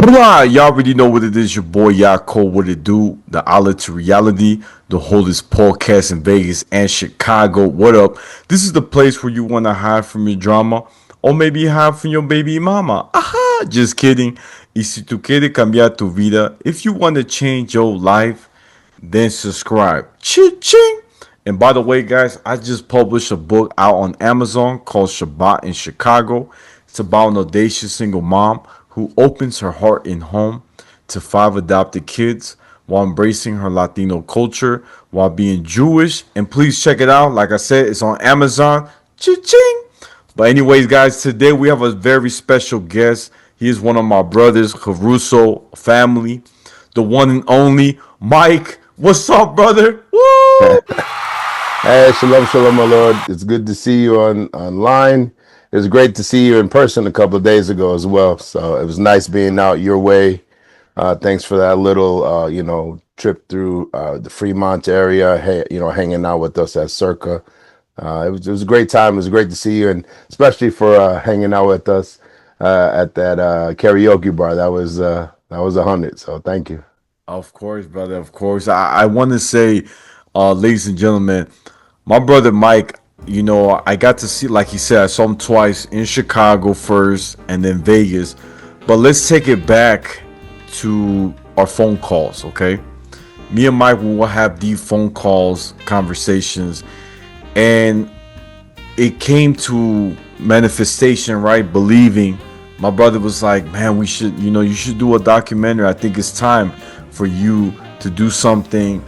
Blah, y'all already know what it is. Your boy Yaakov, what it do? The outlet to reality, the holdest podcast in Vegas and Chicago. What up? This is the place where you want to hide from your drama, or maybe hide from your baby mama. Aha! Just kidding. Y si tú quieres cambiar tu vida, if you want to change your life, then subscribe. Ching! And by the way, guys, I just published a book out on Amazon called Shabbat in Chicago. It's about an audacious single mom who opens her heart and home to five adopted kids while embracing her Latino culture while being Jewish. And please check it out. Like I said, it's on Amazon. Ching! But anyways, guys, today we have a very special guest. He is one of my brothers, chevrusah family, the one and only Mike. What's up, brother? Woo! Hey, shalom, shalom, my lord. It's good to see you online. It was great to see you in person a couple of days ago as well. So it was nice being out your way. Thanks for that little, trip through the Fremont area. Hey, hanging out with us at Circa. It was a great time. It was great to see you, and especially for hanging out with us at that karaoke bar. That was 100. So thank you. Of course, brother. Of course. I want to say, ladies and gentlemen, my brother Mike, I got to see, like he said, I saw him twice in Chicago first and then Vegas. But let's take it back to our phone calls, okay? Me and Mike will have these phone calls, conversations, and it came to manifestation, right? Believing. My brother was like, man, you should do a documentary. I think it's time for you to do something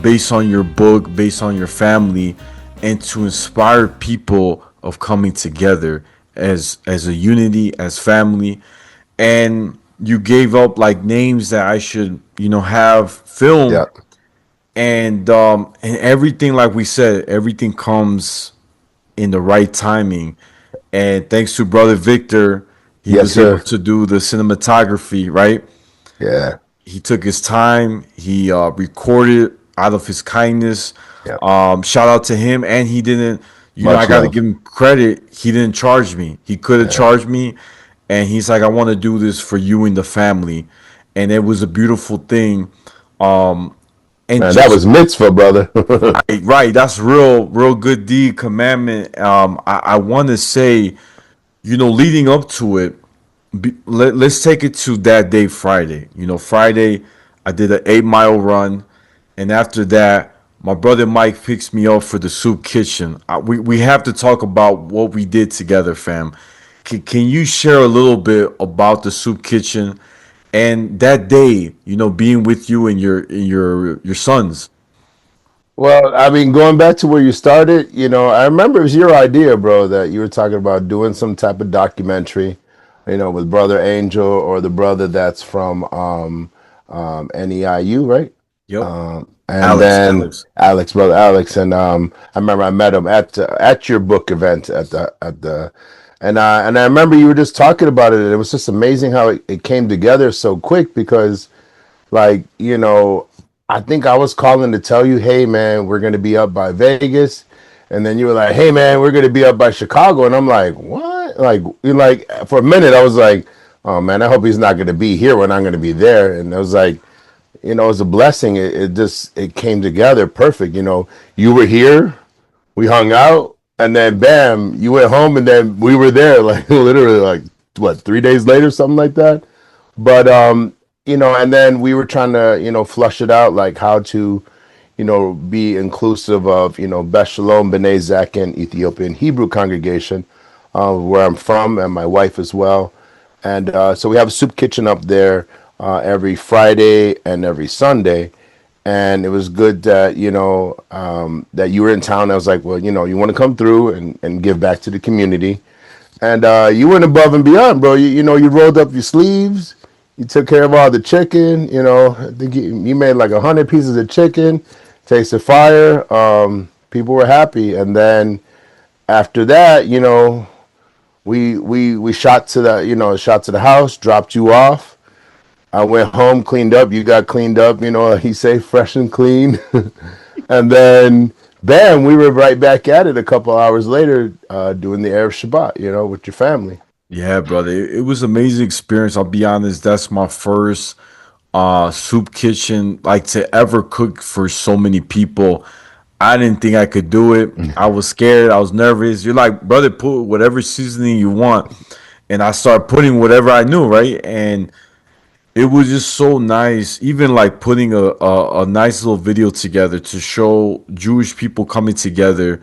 based on your book, based on your family, and to inspire people of coming together as a unity, as family. And you gave up like names that I should, have Yeah. filmed, and everything, like we said, everything comes in the right timing. And thanks to brother Victor, he Yes, was able sir. to do the cinematography, right? Yeah. He took his time. He recorded out of his kindness. Yeah. Shout out to him. And he didn't, I Much got to love. give him credit. He didn't charge me. He could have Yeah. charged me. And he's like, I want to do this for you and the family. And it was a beautiful thing. And Man, that just was mitzvah, brother. right, that's real good deed commandment. I want to say, leading up to it, let's take it to that day, Friday. Friday, I did an 8 mile run, and after that, my brother Mike picks me up for the soup kitchen. We have to talk about what we did together, fam. Can you share a little bit about the soup kitchen and that day? Being with you and your sons. Well, I mean, going back to where you started, I remember it was your idea, bro, that you were talking about doing some type of documentary, with Brother Angel or the brother that's from NEIU, right? Yep, And Alex, then Alex. Alex, brother Alex, and I remember I met him at your book event and I remember you were just talking about it, and it was just amazing how it came together so quick because, like, I think I was calling to tell you, hey man, we're gonna be up by Vegas, and then you were like, hey man, we're gonna be up by Chicago, and I'm like, what? Like, you like for a minute I was like, oh man, I hope he's not gonna be here when I'm gonna be there, and I was like, it was a blessing. It came together perfect. You were here, we hung out, and then bam, you went home, and then we were there, like literally, like what, 3 days later, something like that. But and then we were trying to, flush it out, like how to, be inclusive of, Beth Shalom, B'nai Zaken, Ethiopian Hebrew congregation, where I'm from, and my wife as well. And so we have a soup kitchen up there every Friday and every Sunday. And it was good that, that you were in town. I was like, well, you want to come through and give back to the community. And you went above and beyond, bro. You rolled up your sleeves. You took care of all the chicken. I think you made like 100 pieces of chicken. Tasted fire. People were happy. And then after that, we shot to the house, dropped you off. I went home, cleaned up. You got cleaned up. He say fresh and clean. And then bam, we were right back at it a couple hours later, doing the Erev Shabbat, with your family. Yeah, brother. It was an amazing experience. I'll be honest, that's my first soup kitchen, like to ever cook for so many people. I didn't think I could do it. I was scared. I was nervous. You're like, brother, put whatever seasoning you want. And I started putting whatever I knew, right? And it was just so nice, even like putting a nice little video together to show Jewish people coming together,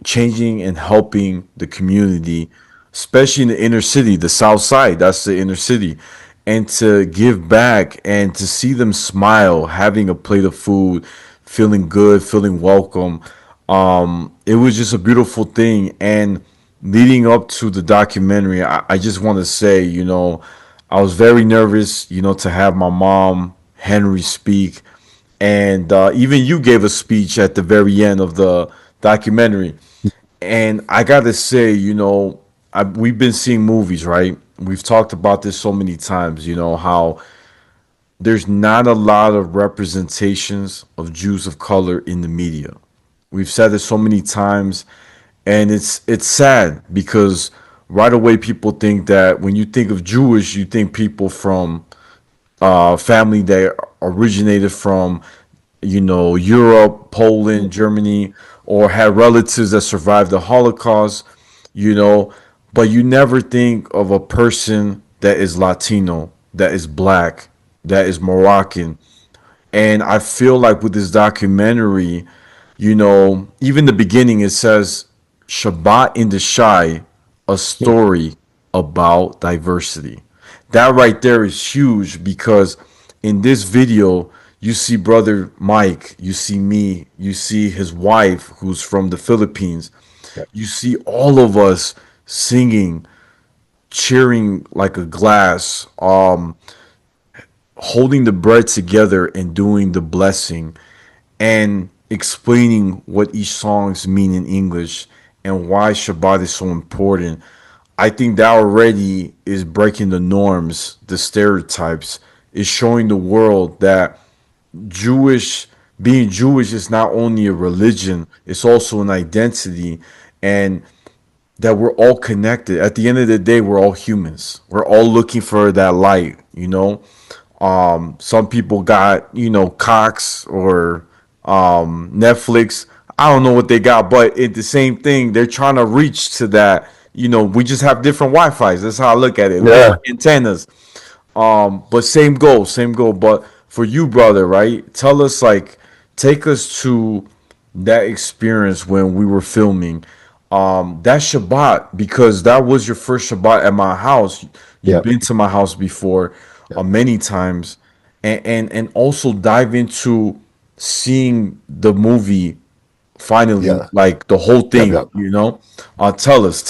changing and helping the community, especially in the inner city, the South Side. That's the inner city, and to give back and to see them smile, having a plate of food, feeling good, feeling welcome. It was just a beautiful thing. And leading up to the documentary, I just want to say, I was very nervous, to have my mom, Henry, speak. And even you gave a speech at the very end of the documentary. And I got to say, we've been seeing movies, right? We've talked about this so many times, how there's not a lot of representations of Jews of color in the media. We've said it so many times, and it's sad because right away people think that when you think of Jewish, you think people from family that originated from, Europe, Poland, Germany, or had relatives that survived the Holocaust, you know, but you never think of a person that is Latino, that is black, that is Moroccan. And I feel like with this documentary, even the beginning, it says Shabbat in the Shy, a story about diversity. That right there is huge because in this video, you see brother Mike, you see me, you see his wife who's from the Philippines. Yeah, You see all of us singing, cheering like a glass, holding the bread together and doing the blessing and explaining what each songs mean in English and why Shabbat is so important. I think that already is breaking the norms, the stereotypes, is showing the world that Jewish being Jewish is not only a religion, it's also an identity, and that we're all connected. At the end of the day, we're all humans. We're all looking for that light. Some people got, Cox or Netflix. I don't know what they got, but it's the same thing. They're trying to reach to that. We just have different Wi-Fi's. That's how I look at it. yeah, Different antennas. But same goal, same goal. But for you, brother, right? Tell us, like, take us to that experience when we were filming. That Shabbat, because that was your first Shabbat at my house. You've yeah, been to my house before, yeah, many times, and also dive into seeing the movie finally, yeah, like the whole yeah, thing. yeah. Tell us.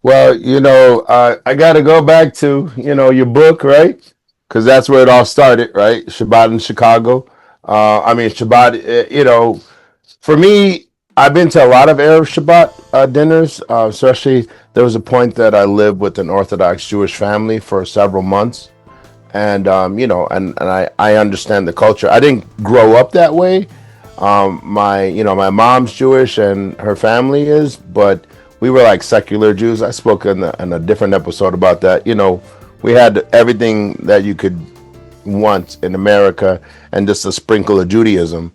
Well, I got to go back to your book, right? Because that's where it all started, right? Shabbat in Chicago. I mean, Shabbat. For me, I've been to a lot of Arab Shabbat dinners. Especially, there was a point that I lived with an Orthodox Jewish family for several months, and I understand the culture. I didn't grow up that way. My mom's Jewish and her family is, but we were like secular Jews. I spoke in a different episode about that. We had everything that you could want in America and just a sprinkle of Judaism.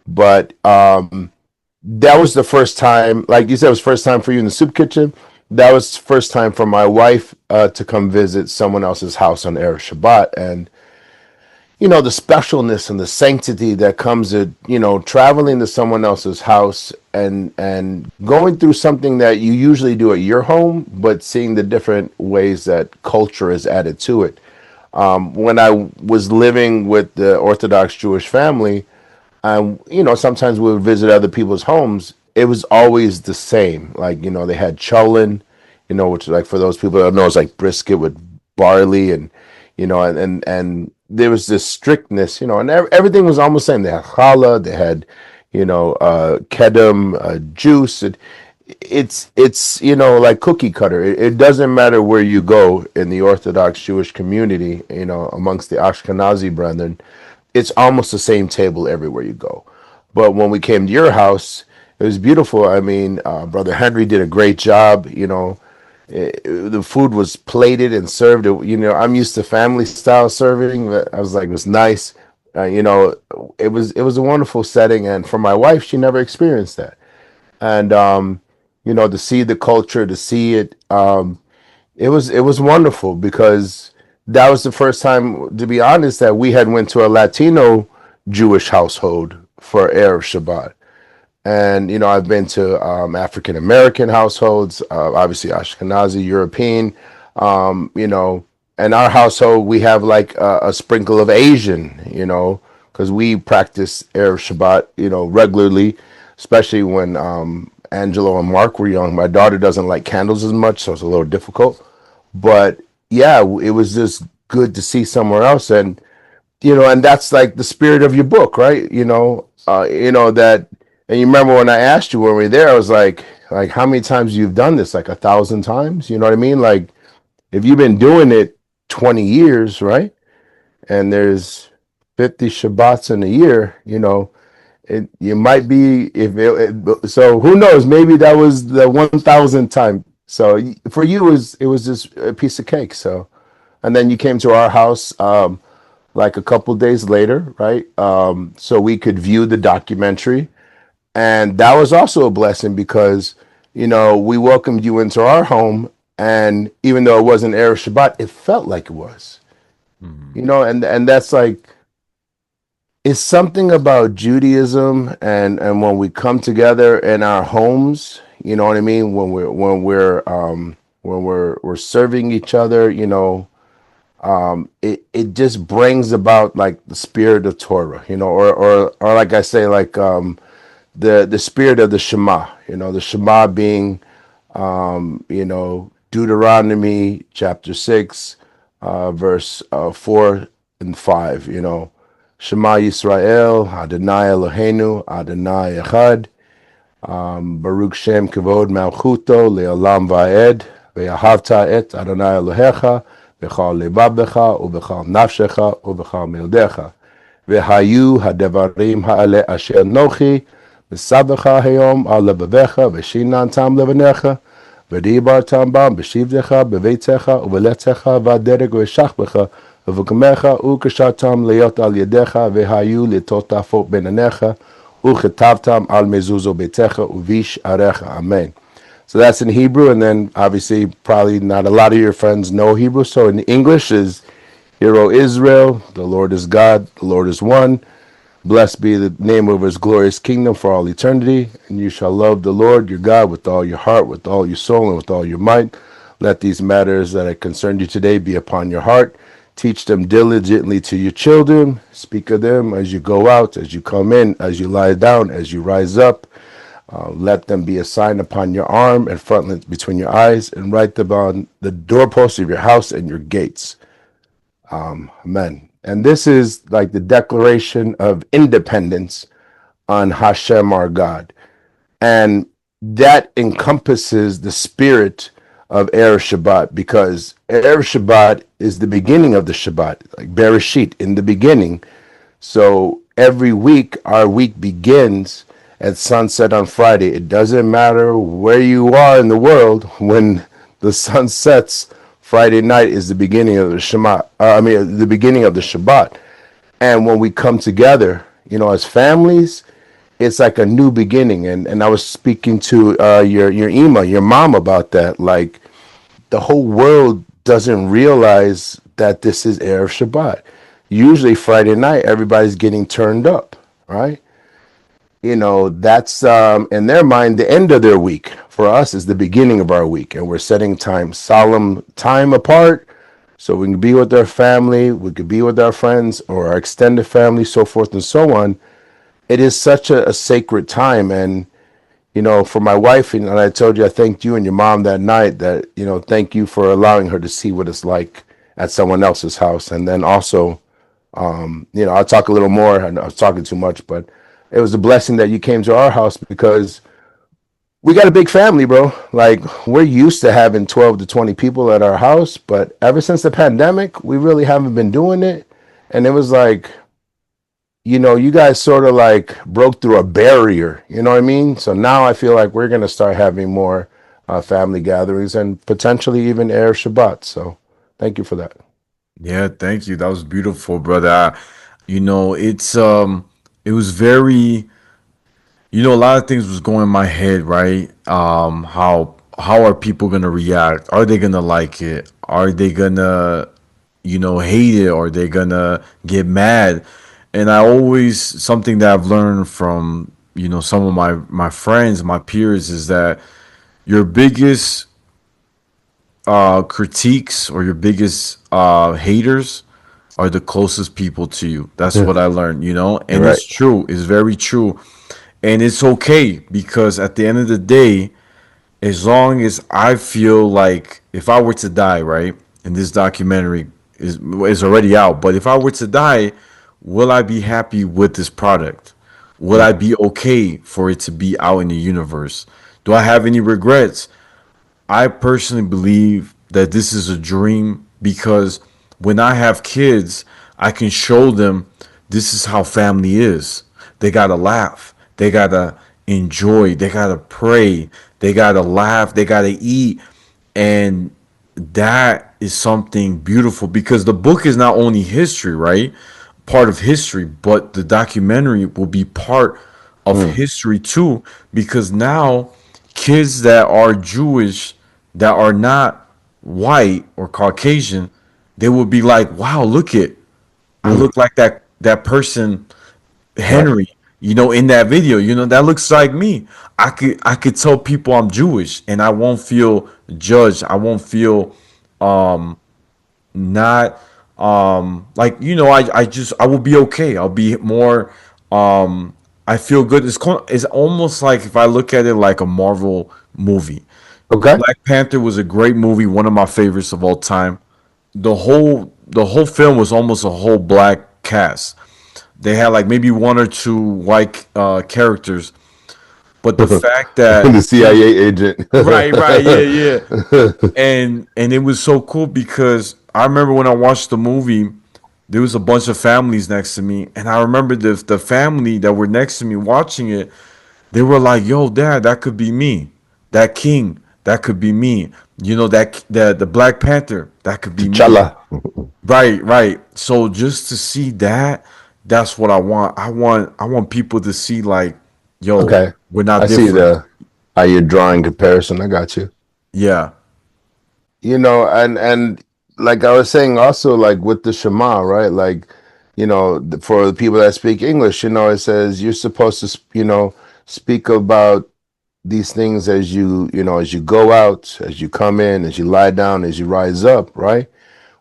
But that was the first time, like you said, it was first time for you in the soup kitchen. That was first time for my wife to come visit someone else's house on Erev Shabbat, and the specialness and the sanctity that comes with traveling to someone else's house and going through something that you usually do at your home, but seeing the different ways that culture is added to it. When I was living with the Orthodox Jewish family, sometimes we would visit other people's homes. It was always the same. Like, they had cholent, which, like, for those people that don't know, it's like brisket with barley, and and there was this strictness, and everything was almost the same. They had challah, they had kedem juice. It's like cookie cutter. It doesn't matter where you go in the Orthodox Jewish community, amongst the Ashkenazi brethren, it's almost the same table everywhere you go. But when we came to your house, It was beautiful. I mean, Brother Henry did a great job. You know, the food was plated and served. You know, I'm used to family style serving. But I was like, it was nice. You know, it was a wonderful setting, and for my wife, she never experienced that. And you know, to see the culture, to see it, it was wonderful because that was the first time, to be honest, that we had went to a Latino Jewish household for Erev Shabbat. And you know, I've been to African American households, obviously Ashkenazi, European. You know, in our household we have like a sprinkle of Asian. You know, because we practice Erev Shabbat, you know, regularly, especially when Angelo and Mark were young. My daughter doesn't like candles as much, so it's a little difficult. But yeah, it was just good to see somewhere else, and you know, and that's like the spirit of your book, right? You know that. And you remember when I asked you when we were there, I was like how many times you've done this? Like 1,000 times, you know what I mean? Like if you've been doing it 20 years, right? And there's 50 Shabbats in a year, you know, you might be so who knows? Maybe that was the 1,000th time. So for you, it was just a piece of cake. So, and then you came to our house like a couple days later, right? So we could view the documentary, and that was also a blessing because you know we welcomed you into our home, and even though it wasn't Erev Shabbat, it felt like it was. You know, and that's like, it's something about Judaism, and when we come together in our homes, you know what I mean, when we're serving each other, you know, it just brings about like the spirit of Torah, you know, or like I say, like the spirit of the Shema, you know, the Shema being you know, Deuteronomy chapter 6, verse 4 and 5, you know, Shema Yisrael, Adonai Eloheinu, Adonai Echad, Baruch Shem Kavod Malchuto, Leolam Vaed, Ve'ahavta et Adonai Elohecha, Bechal Lebabecha, Ubechal Nafshecha, Ubechal Mildecha. Ve'hayu Hadevarim Ha'ale Asher Nochi, V'sabecha Hayom Al Lebabecha, V'shinan Tam Levanecha, V'dibar Tam Bam, V'shivdecha, B'veitecha, U'veletecha, V'aderek V'shachbecha, V'vukamecha, U'kashatam Leot Al Yedecha, Ve'hayu Litotafot Benanecha, Uchetavtam al mezuzo betecha uvish arecha. Amen. So that's in Hebrew, and then obviously probably not a lot of your friends know Hebrew. So in English is, Hear, O Israel, the Lord is God, the Lord is one. Blessed be the name of his glorious kingdom for all eternity. And you shall love the Lord your God with all your heart, with all your soul, and with all your might. Let these matters that have concerned you today be upon your heart. Teach them diligently to your children. Speak of them as you go out, as you come in, as you lie down, as you rise up. Let them be a sign upon your arm and frontlets between your eyes, and write them on the doorposts of your house and your gates. Amen. And this is like the declaration of independence on Hashem our God. And that encompasses the spirit of Erev Shabbat, because Erev Shabbat is the beginning of the Shabbat, like Bereshit, in the beginning. So every week, our week begins at sunset on Friday. It doesn't matter where you are in the world, when the sun sets, Friday night is the beginning of the Shema. The beginning of the Shabbat. And when we come together, you know, as families, it's like a new beginning. And I was speaking to your your mom about that. Like, the whole world doesn't realize that this is Erev Shabbat. Usually Friday night, everybody's getting turned up, right? You know, that's in their mind the end of their week. For us, is the beginning of our week, and we're setting time, solemn time apart, so we can be with our family, we could be with our friends or our extended family, so forth and so on. It is such a sacred time. And you know, for my wife, and I told you, I thanked you and your mom that night, that, you know, thank you for allowing her to see what it's like at someone else's house. And then also, you know, I'll talk a little more. I know I was talking too much, but it was a blessing that you came to our house, because we got a big family, bro. Like, we're used to having 12 to 20 people at our house, but ever since the pandemic, we really haven't been doing it. And it was like, you guys sort of like broke through a barrier. You know what I mean? So now I feel like we're gonna start having more family gatherings and potentially even Erev Shabbat. So thank you for that. Yeah, thank you. That was beautiful, brother. It was very, a lot of things was going in my head, right? How are people gonna react? Are they gonna like it? Are they gonna, hate it? Or are they gonna get mad? And I always something that I've learned from, some of my friends, my peers, is that your biggest critiques or your biggest haters are the closest people to you. That's Yeah, what I learned, you're and right. it's true. It's very true. And it's okay because at the end of the day, as long as I feel like if I were to die, right, and this documentary is already out, but if I were to die, will I be happy with this product? Will Mm. I be okay for it to be out in the universe? Do I have any regrets? I personally believe that this is a dream because when I have kids, I can show them this is how family is. They got to laugh. They got to enjoy. They got to pray. They got to laugh. They got to eat. And that is something beautiful because the book is not only history, right? Part of history, but the documentary will be part of Mm. history too because now kids that are Jewish that are not white or Caucasian, they will be like, "Wow, look it. I Mm. look like that person Right. Henry, in that video, that looks like me. I could tell people I'm Jewish and I won't feel judged. I won't feel not like I will be okay. I'll be more I feel good. It's almost like if I look at it like a Marvel movie. Okay. Black Panther was a great movie, one of my favorites of all time. The whole film was almost a whole black cast. They had like maybe one or two white characters, but the fact The that CIA agent. right, yeah, yeah, and it was so cool because I remember when I watched the movie, there was a bunch of families next to me, and I remember the family that were next to me watching it. They were like, "Yo, Dad, that could be me. That King, that could be me. That the Black Panther, that could be me." T'Challa. Right, right. So just to see that, that's what I want. I want people to see like, "Yo, Okay. we're I not see different." the how you're drawing comparison. I got you. Yeah, And like I was saying also, like with the Shema, right? Like, for the people that speak English, it says you're supposed to speak about these things as you go out, as you come in, as you lie down, as you rise up, right?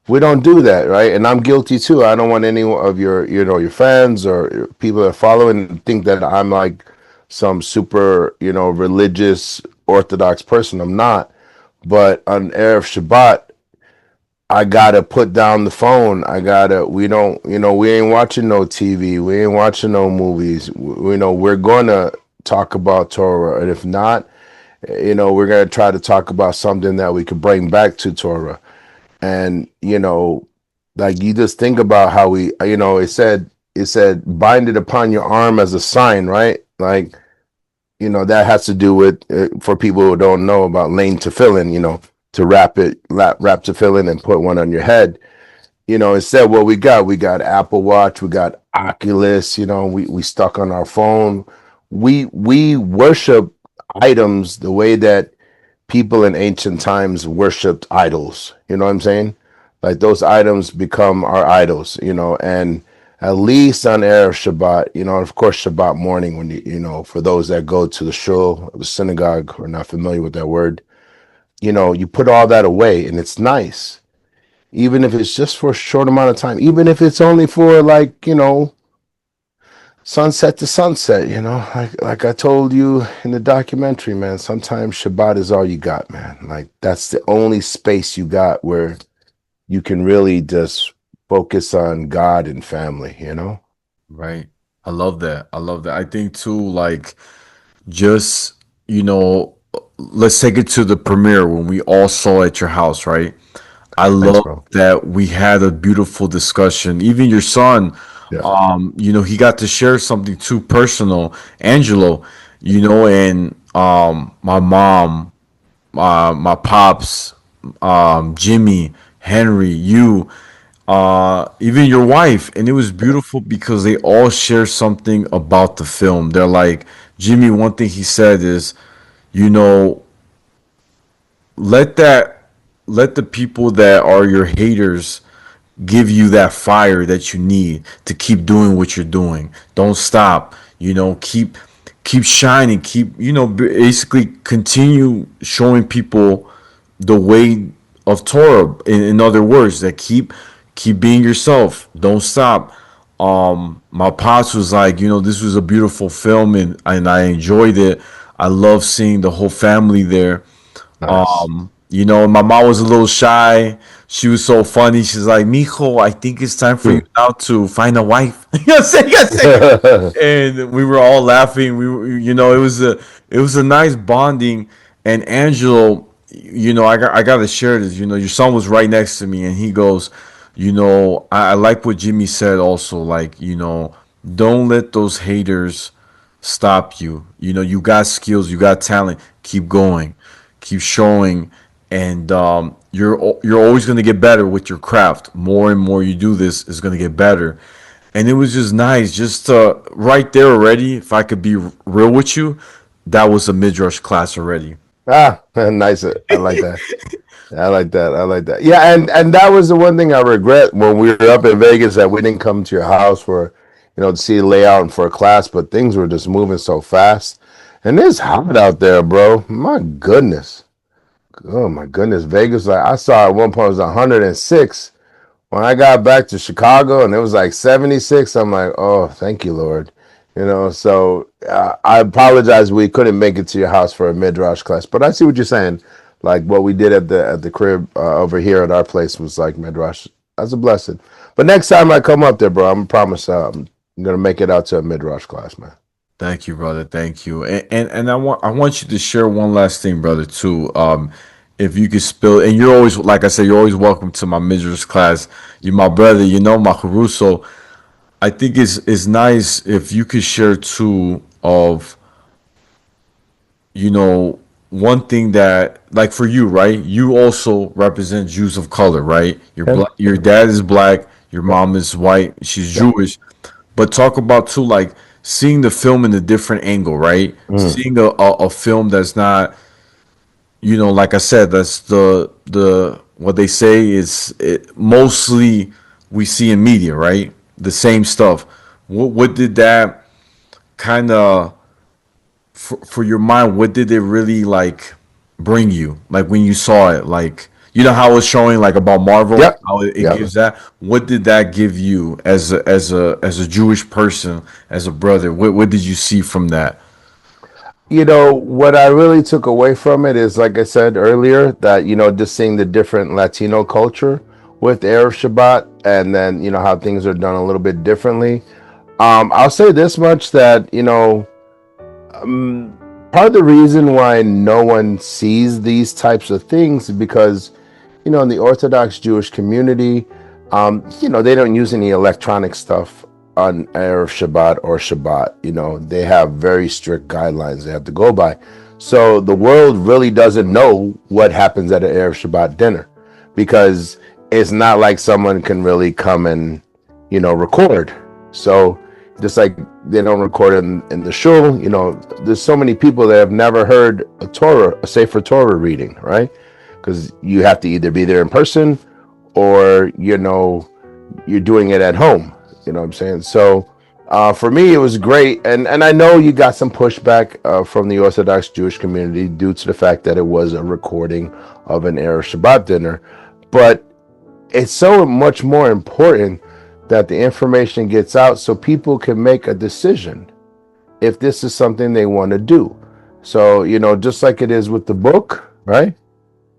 We don't do that, right? And I'm guilty too. I don't want any of your fans or people that are following to think that I'm like some super, religious orthodox person. I'm not. But on Erev Shabbat, I gotta put down the phone. We don't, we ain't watching no TV. We ain't watching no movies. We're gonna talk about Torah. And if not, we're gonna try to talk about something that we could bring back to Torah. And, like you just think about how it said, bind it upon your arm as a sign, right? Like, that has to do with for people who don't know about lane tefillin, to wrap tefillin and put one on your head. Instead, what we got Apple Watch, we got Oculus, we stuck on our phone. We worship items the way that people in ancient times worshipped idols. You know what I'm saying? Like those items become our idols, and at least on Erev Shabbat, of course, Shabbat morning when for those that go to the shul, the synagogue, or not familiar with that word, you put all that away and it's nice. Even if it's just for a short amount of time, even if it's only for like, sunset to sunset, like I told you in the documentary, man, sometimes Shabbat is all you got, man. Like that's the only space you got where you can really just focus on God and family. right. I love that. I love that. I think too, like just you know, let's take it to the premiere when we all saw at your house, right? I Thanks, love bro. that we had a beautiful discussion. Even your son, Yeah. He got to share something too personal, Angelo, and my mom, my pops, Jimmy, Henry, you, even your wife, and it was beautiful because they all share something about the film. They're like, Jimmy, one thing he said is, you know, let that let the people that are your haters give you that fire that you need to keep doing what you're doing. Don't stop. Keep shining. Keep basically continue showing people the way of Torah. In other words, that keep being yourself. Don't stop. My pops was like, this was a beautiful film, and I enjoyed it. I love seeing the whole family there. Nice. My mom was a little shy. She was so funny. She's like, Mijo, I think it's time for you Hmm. now to find a wife. You know what I'm saying? You know what I'm saying? And we were all laughing. It was a nice bonding. And Angelo, I gotta share this. Your son was right next to me, and he goes, I like what Jimmy said also. Like, don't let those haters stop you. You got skills, you got talent. Keep going, keep showing, and you're always gonna get better with your craft. More and more you do this, is gonna get better. And it was just nice, just right there already. If I could be real with you, that was a midrash class already. Ah, nice. I like that. I like that. I like that. Yeah, and that was the one thing I regret when we were up in Vegas that we didn't come to your house for, to see the layout and for a class, but things were just moving so fast. And it's hot out there, bro. My goodness. Oh my goodness. Vegas, like I saw at one point it was 106. When I got back to Chicago and it was like 76, I'm like, oh, thank you, Lord. So I apologize we couldn't make it to your house for a midrash class, but I see what you're saying. Like what we did at the crib over here at our place was like midrash. That's a blessing. But next time I come up there, bro, I'm promise I'm gonna make it out to a midrash class, man. Thank you, brother. Thank you. And I want you to share one last thing, brother, too. If you could spill, and you're always, like I said, you're always welcome to my midrash class. You're my brother, my chevrusah. I think it's nice if you could share too of one thing that, like, for you, right? You also represent Jews of color, right? Yeah, Your dad is black, your yeah, mom is white, she's yeah. Jewish. But talk about too, like, seeing the film in a different angle, right? Mm. Seeing a film that's not, like I said, that's the what they say is mostly we see in media, right? The same stuff. What did that kind of, for your mind, what did it really like bring you? Like when you saw it, like how it's showing like about Marvel, Yep, how it yep. gives that. What did that give you as a Jewish person, as a brother? What did you see from that? What I really took away from it is, like I said earlier, that, just seeing the different Latino culture with Erev Shabbat and then, how things are done a little bit differently. I'll say this much that, part of the reason why no one sees these types of things is because, in the Orthodox Jewish community, they don't use any electronic stuff on Erev Shabbat or Shabbat. They have very strict guidelines they have to go by. So the world really doesn't know what happens at an Erev Shabbat dinner because it's not like someone can really come and, record. So just like they don't record in the shul, there's so many people that have never heard a Sefer Torah reading, right? Because you have to either be there in person or you're doing it at home. You know what I'm saying? So for me it was great, and I know you got some pushback from the Orthodox Jewish community due to the fact that it was a recording of an Erev Shabbat dinner, but it's so much more important that the information gets out so people can make a decision if this is something they want to do. So just like it is with the book, right?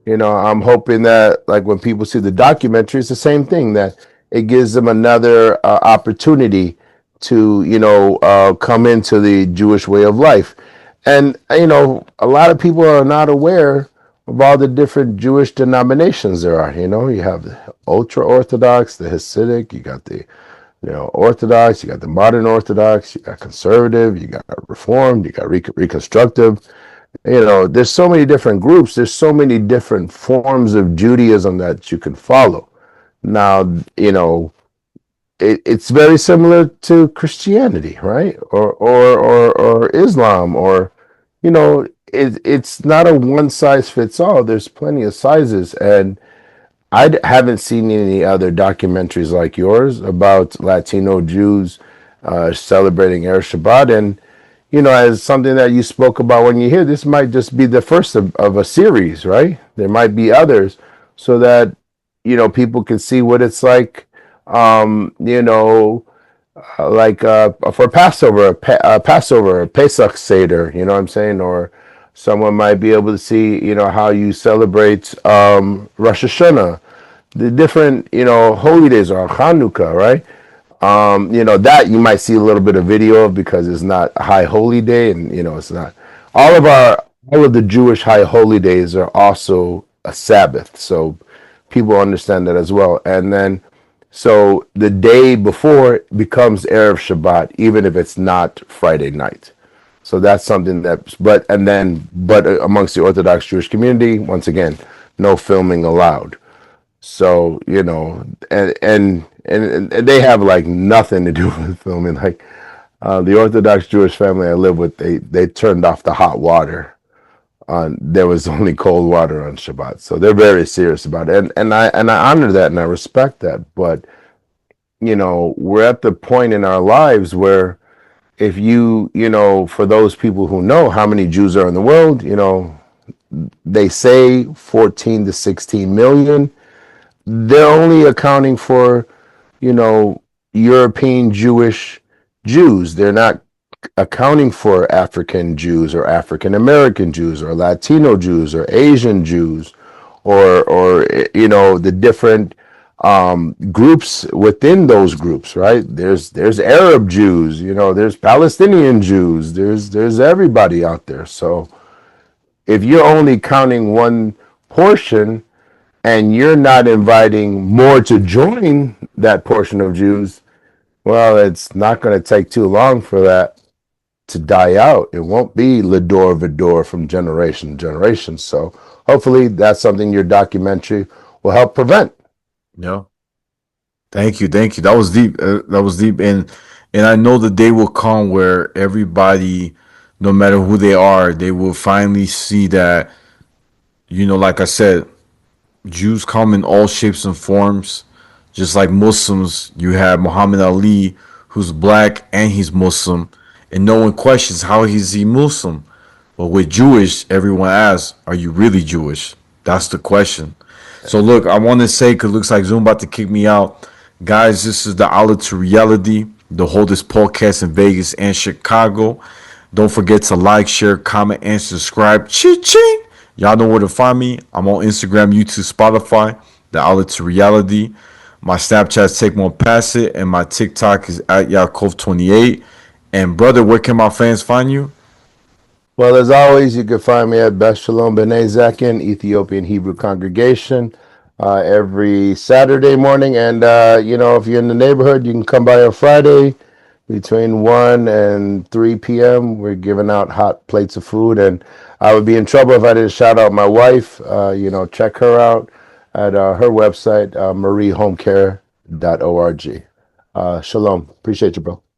I'm hoping that like when people see the documentary, it's the same thing, that it gives them another opportunity to, come into the Jewish way of life. And, a lot of people are not aware of all the different Jewish denominations there are. You have the ultra Orthodox, the Hasidic, you got the Orthodox, you got the modern Orthodox, you got conservative, you got Reformed, you got reconstructive. There's so many different groups. There's so many different forms of Judaism that you can follow. Now, it's very similar to Christianity, right? Or Islam, or it's not a one size fits all. There's plenty of sizes, and haven't seen any other documentaries like yours about Latino Jews celebrating Erev Shabbat. And as something that you spoke about when you hear this, might just be the first of a series, right? There might be others, so that people can see what it's like. Like for Passover, Passover, a Pesach Seder. You know what I'm saying? Or someone might be able to see, how you celebrate Rosh Hashanah, the different, holy days, or Hanukkah, right? That you might see a little bit of video of, because it's not a high holy day, and it's not all of the Jewish high holy days are also a Sabbath, so people understand that as well. And then, so the day before becomes Erev Shabbat, even if it's not Friday night. So that's something but amongst the Orthodox Jewish community, once again, no filming allowed. So and they have like nothing to do with filming. Like the Orthodox Jewish family I live with, they turned off the hot water. There was only cold water on Shabbat, so they're very serious about it, and I honor that and I respect that. But we're at the point in our lives where, if for those people who know how many Jews are in the world, they say 14 to 16 million. They're only accounting for, European Jewish Jews. They're not accounting for African Jews, or African American Jews, or Latino Jews, or Asian Jews, or the different groups within those groups, right? There's Arab Jews, there's Palestinian Jews, there's everybody out there. So if you're only counting one portion, and you're not inviting more to join that portion of Jews, well, it's not going to take too long for that to die out. It won't be Lador Vidor from generation to generation. So hopefully that's something your documentary will help prevent. Yeah. Thank you, thank you. That was deep. That was deep, and I know the day will come where everybody, no matter who they are, they will finally see that. Like I said, Jews come in all shapes and forms. Just like Muslims, you have Muhammad Ali, who's black and he's Muslim, and no one questions how he's he Muslim. But with Jewish, everyone asks, "Are you really Jewish?" That's the question. So look, I want to say, because it looks like Zoom about to kick me out, guys. This is the Outlet to Reality, the holdest podcast in Vegas and Chicago. Don't forget to like, share, comment, and subscribe. Ching! Y'all know where to find me. I'm on Instagram, YouTube, Spotify, the Outlet to Reality. My Snapchat's Take One Pass It, and my TikTok is at Yaakov28. And brother, where can my fans find you? Well, as always, you can find me at Beth Shalom B'nai Zakin, Ethiopian Hebrew Congregation, every Saturday morning. And, if you're in the neighborhood, you can come by on Friday between 1 and 3 p.m. We're giving out hot plates of food. And I would be in trouble if I didn't shout out my wife. Check her out at her website, mariehomecare.org. Shalom. Appreciate you, bro.